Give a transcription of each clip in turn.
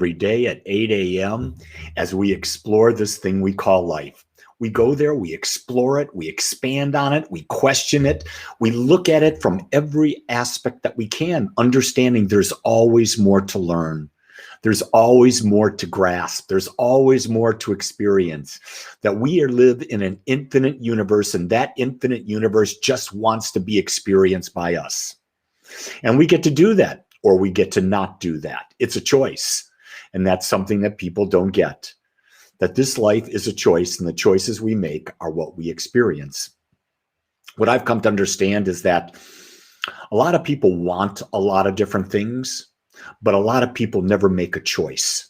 every day at 8 a.m. as we explore this thing we call life. We go there, we explore it, we expand on it, we question it, we look at it from every aspect that we can, understanding there's always more to learn. There's always more to grasp. There's always more to experience. That we live in an infinite universe, and that infinite universe just wants to be experienced by us. And we get to do that, or we get to not do that. It's a choice. And that's something that people don't get. That this life is a choice, and the choices we make are what we experience. What I've come to understand is that a lot of people want a lot of different things, but a lot of people never make a choice.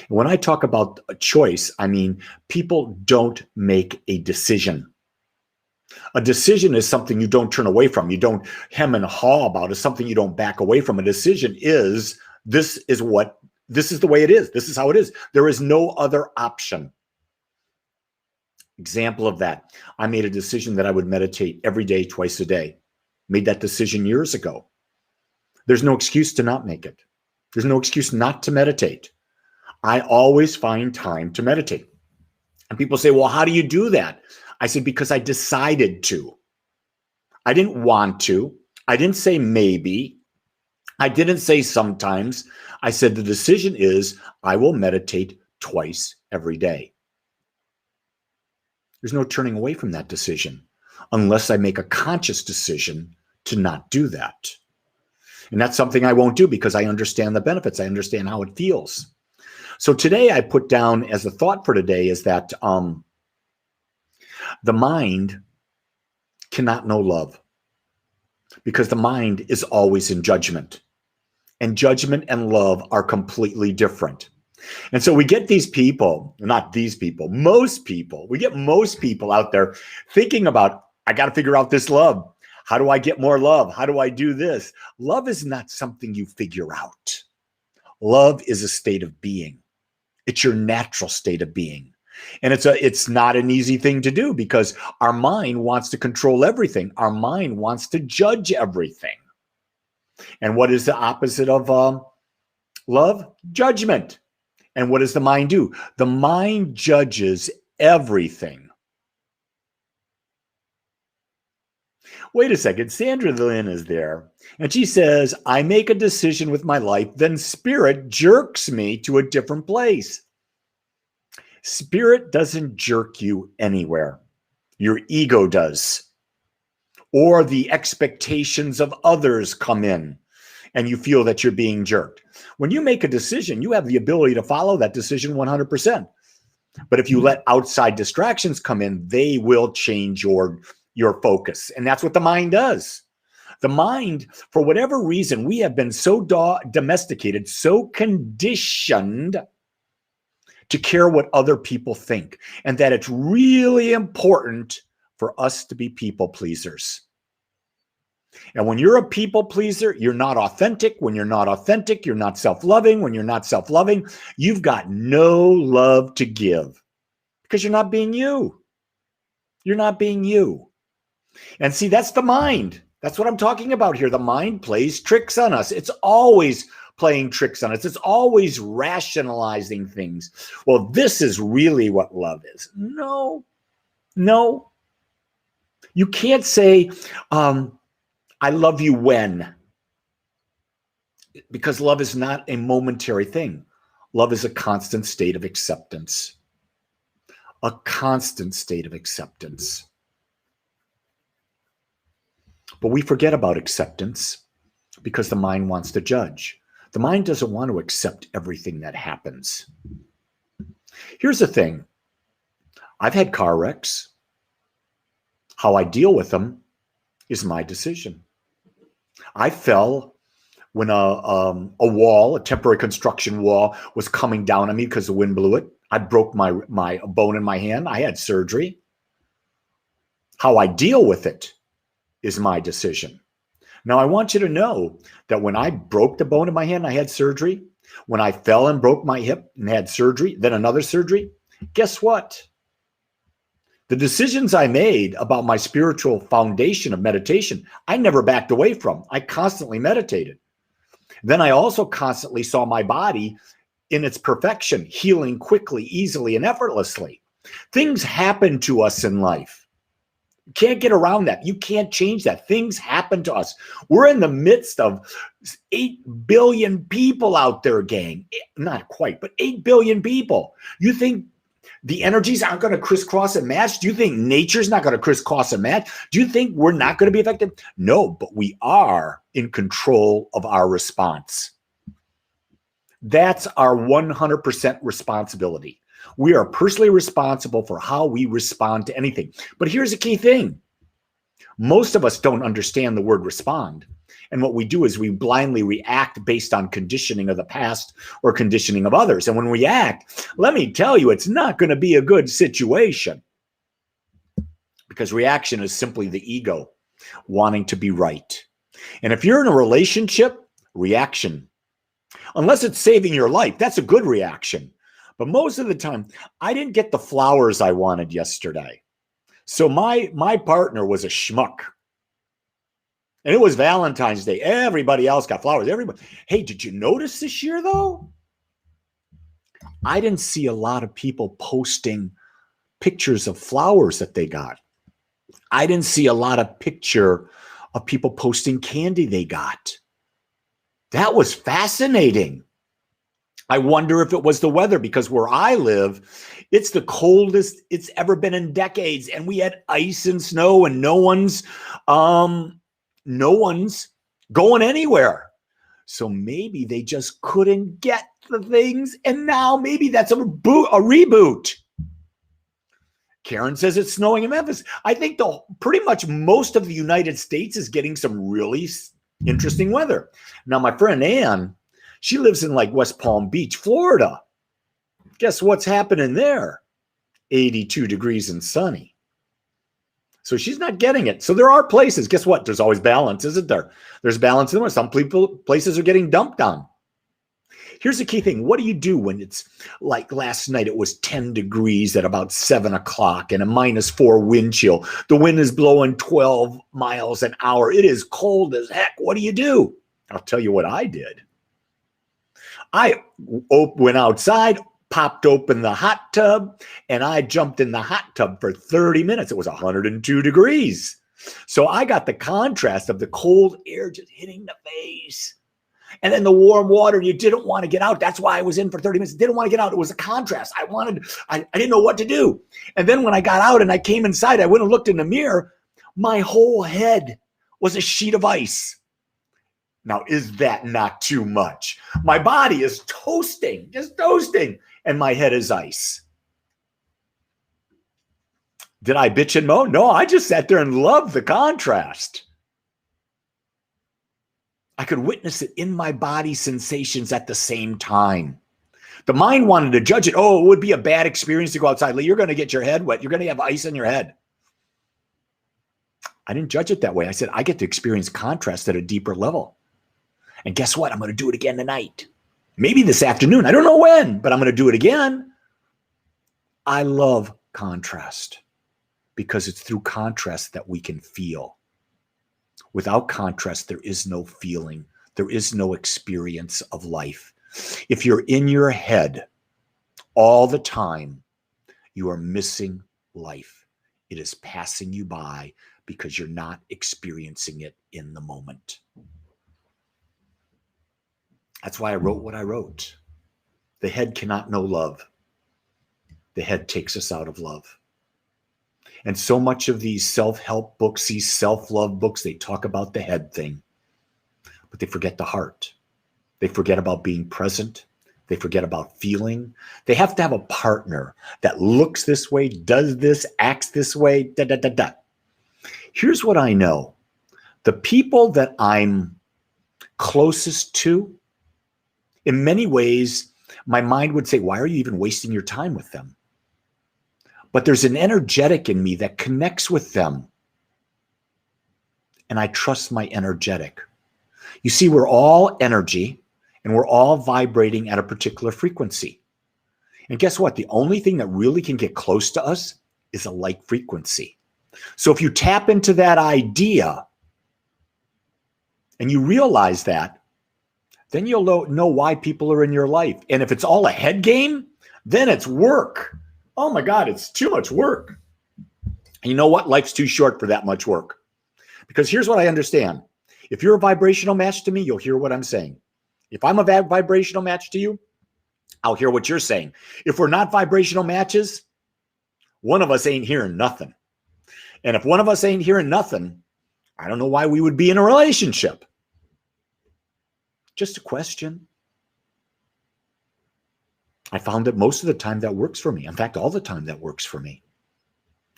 And when I talk about a choice, I mean people don't make a decision. A decision is something you don't turn away from. You don't hem and haw about. It's something you don't back away from. A decision is, this is the way it is. This is how it is. There is no other option. Example of that. I made a decision that I would meditate every day, twice a day. Made that decision years ago. There's no excuse to not make it. There's no excuse not to meditate. I always find time to meditate. And people say, well, how do you do that? I said, because I decided to. I didn't want to. I didn't say maybe. I didn't say sometimes. I said the decision is I will meditate twice every day. There's no turning away from that decision unless I make a conscious decision to not do that. And that's something I won't do because I understand the benefits. I understand how it feels. So today I put down as a thought for today is that the mind cannot know love because the mind is always in judgment. And judgment and love are completely different. And so we get these people, not these people, most people, we get most people out there thinking about, I got to figure out this love. How do I get more love? How do I do this? Love is not something you figure out. Love is a state of being. It's your natural state of being. And it's not an easy thing to do because our mind wants to control everything. Our mind wants to judge everything. And what is the opposite of love? Judgment. And what does the mind do? The mind judges everything. Wait a second, Sandra Lynn is there. And she says, I make a decision with my life, then spirit jerks me to a different place. Spirit doesn't jerk you anywhere. Your ego does. Or the expectations of others come in and you feel that you're being jerked. When you make a decision, you have the ability to follow that decision 100%. But if you let outside distractions come in, they will change your focus. And that's what the mind does. The mind, for whatever reason, we have been so domesticated, so conditioned to care what other people think, and that it's really important for us to be people pleasers. And when you're a people pleaser, you're not authentic. When you're not authentic, you're not self-loving. When you're not self-loving, you've got no love to give because you're not being you. You're not being you. And see, that's the mind. That's what I'm talking about here. The mind plays tricks on us. It's always playing tricks on us. It's always rationalizing things. Well, this is really what love is. No. You can't say, I love you when. Because love is not a momentary thing. Love is a constant state of acceptance. A constant state of acceptance. But we forget about acceptance because the mind wants to judge. The mind doesn't want to accept everything that happens. Here's the thing. I've had car wrecks. How I deal with them is my decision. I fell when a wall, a temporary construction wall, was coming down on me because the wind blew it. I broke my bone in my hand. I had surgery. How I deal with it is my decision. Now, I want you to know that when I broke the bone in my hand, I had surgery. When I fell and broke my hip and had surgery, then another surgery, guess what? The decisions I made about my spiritual foundation of meditation, I never backed away from. I constantly meditated. Then I also constantly saw my body in its perfection, healing quickly, easily, and effortlessly. Things happen to us in life. You can't get around that. You can't change that. Things happen to us. We're in the midst of 8 billion people out there, gang. Not quite, but 8 billion people. You think the energies aren't going to crisscross and match? Do you think nature's not going to crisscross and match? Do you think we're not going to be affected? No, but we are in control of our response. That's our 100% responsibility. We are personally responsible for how we respond to anything. But here's a key thing. Most of us don't understand the word respond. And what we do is we blindly react based on conditioning of the past or conditioning of others. And when we act, let me tell you, it's not going to be a good situation. Because reaction is simply the ego wanting to be right. And if you're in a relationship, reaction, unless it's saving your life, that's a good reaction. But most of the time, I didn't get the flowers I wanted yesterday. So my partner was a schmuck. And it was Valentine's Day. Everybody else got flowers. Everybody. Hey, did you notice this year, though? I didn't see a lot of people posting pictures of flowers that they got. I didn't see a lot of picture of people posting candy they got. That was fascinating. I wonder if it was the weather, because where I live, it's the coldest it's ever been in decades. And we had ice and snow, and no one's going anywhere. So maybe they just couldn't get the things. And now maybe that's a reboot. Karen says it's snowing in Memphis. I think pretty much most of the United States is getting some really interesting weather. Now, my friend Ann, she lives in like West Palm Beach, Florida. Guess what's happening there? 82 degrees and sunny. So she's not getting it. So there are places. Guess what? There's always balance, isn't there? There's balance in there. Some places are getting dumped on. Here's the key thing. What do you do when it's like last night? It was 10 degrees at about 7 o'clock and a -4 wind chill. The wind is blowing 12 miles an hour. It is cold as heck. What do you do? I'll tell you what I did. I went outside, popped open the hot tub, and I jumped in the hot tub for 30 minutes. It was 102 degrees. So I got the contrast of the cold air just hitting the face. And then the warm water, you didn't want to get out. That's why I was in for 30 minutes. Didn't want to get out. It was a contrast. I didn't know what to do. And then when I got out and I came inside, I went and looked in the mirror. My whole head was a sheet of ice. Now, is that not too much? My body is toasting, just toasting, and my head is ice. Did I bitch and moan? No, I just sat there and loved the contrast. I could witness it in my body sensations at the same time. The mind wanted to judge it. Oh, it would be a bad experience to go outside. You're going to get your head wet. You're going to have ice on your head. I didn't judge it that way. I said, I get to experience contrast at a deeper level. And guess what? I'm going to do it again tonight. Maybe this afternoon. I don't know when, but I'm going to do it again. I love contrast because it's through contrast that we can feel. Without contrast, there is no feeling. There is no experience of life. If you're in your head all the time, you are missing life. It is passing you by because you're not experiencing it in the moment. That's why I wrote what I wrote. The head cannot know love. The head takes us out of love. And so much of these self-help books, these self-love books, they talk about the head thing, but they forget the heart. They forget about being present. They forget about feeling. They have to have a partner that looks this way, does this, acts this way, da, da, da, da. Here's what I know. The people that I'm closest to, in many ways, my mind would say, why are you even wasting your time with them? But there's an energetic in me that connects with them. And I trust my energetic. You see, we're all energy and we're all vibrating at a particular frequency. And guess what? The only thing that really can get close to us is a like frequency. So if you tap into that idea and you realize that then you'll know why people are in your life. And if it's all a head game, then it's work. Oh my God, it's too much work. And you know what? Life's too short for that much work. Because here's what I understand. If you're a vibrational match to me, you'll hear what I'm saying. If I'm a vibrational match to you, I'll hear what you're saying. If we're not vibrational matches, one of us ain't hearing nothing. And if one of us ain't hearing nothing, I don't know why we would be in a relationship. Just a question. I found that most of the time that works for me. In fact, all the time that works for me.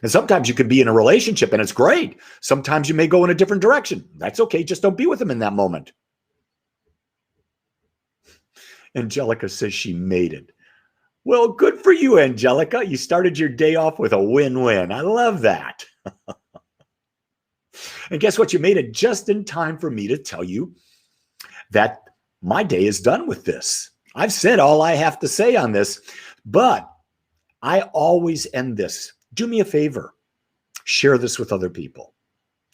And sometimes you could be in a relationship and it's great. Sometimes you may go in a different direction. That's okay. Just don't be with them in that moment. Angelica says she made it. Well, good for you, Angelica. You started your day off with a win-win. I love that. And guess what? You made it just in time for me to tell you that my day is done with this. I've said all I have to say on this, but I always end this. Do me a favor. Share this with other people.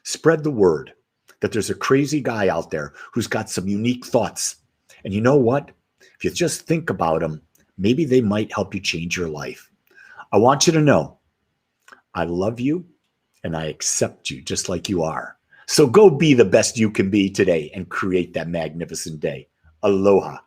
Spread the word that there's a crazy guy out there who's got some unique thoughts. And you know what? If you just think about them, maybe they might help you change your life. I want you to know I love you and I accept you just like you are. So go be the best you can be today and create that magnificent day. Aloha.